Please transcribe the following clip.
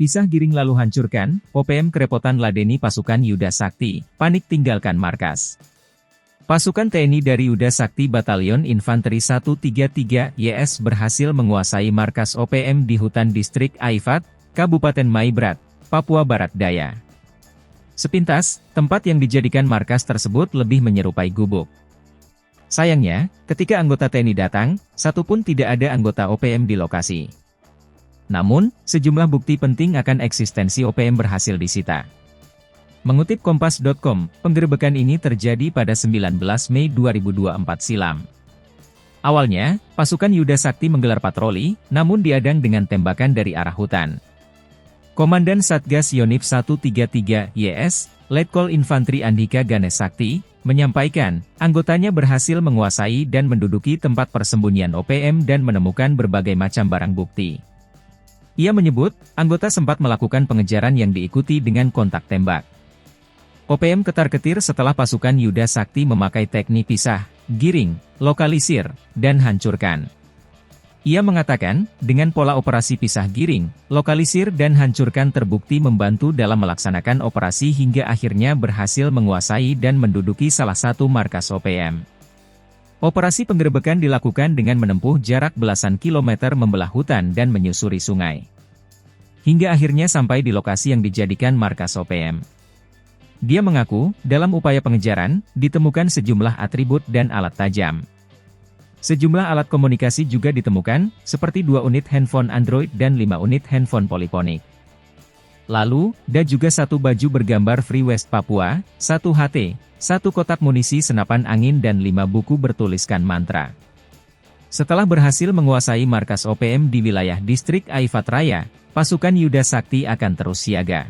Pisah giring lalu hancurkan, OPM kerepotan ladeni pasukan Yuda Sakti, panik tinggalkan markas. Pasukan TNI dari Yuda Sakti Batalion Infanteri 133 YS berhasil menguasai markas OPM di hutan distrik Aifat, Kabupaten Maibrat, Papua Barat Daya. Sepintas, tempat yang dijadikan markas tersebut lebih menyerupai gubuk. Sayangnya, ketika anggota TNI datang, satupun tidak ada anggota OPM di lokasi. Namun, sejumlah bukti penting akan eksistensi OPM berhasil disita. Mengutip Kompas.com, penggerebekan ini terjadi pada 19 Mei 2024 silam. Awalnya, pasukan Yuda Sakti menggelar patroli, namun diadang dengan tembakan dari arah hutan. Komandan Satgas Yonif 133 YS, Letkol Infanteri Andika Ganes Sakti, menyampaikan, anggotanya berhasil menguasai dan menduduki tempat persembunyian OPM dan menemukan berbagai macam barang bukti. Ia menyebut, anggota sempat melakukan pengejaran yang diikuti dengan kontak tembak. OPM ketar-ketir setelah pasukan Yuda Sakti memakai teknik pisah, giring, lokalisir, dan hancurkan. Ia mengatakan, dengan pola operasi pisah giring, lokalisir dan hancurkan terbukti membantu dalam melaksanakan operasi hingga akhirnya berhasil menguasai dan menduduki salah satu markas OPM. Operasi penggerebekan dilakukan dengan menempuh jarak belasan kilometer membelah hutan dan menyusuri sungai. Hingga akhirnya sampai di lokasi yang dijadikan markas OPM. Dia mengaku, dalam upaya pengejaran, ditemukan sejumlah atribut dan alat tajam. Sejumlah alat komunikasi juga ditemukan, seperti 2 unit handphone Android dan 5 unit handphone Polyphonic. Lalu, ada juga 1 baju bergambar Free West Papua, 1 HT, 1 kotak munisi senapan angin dan 5 buku bertuliskan mantra. Setelah berhasil menguasai markas OPM di wilayah distrik Aifat Raya, pasukan Yuda Sakti akan terus siaga.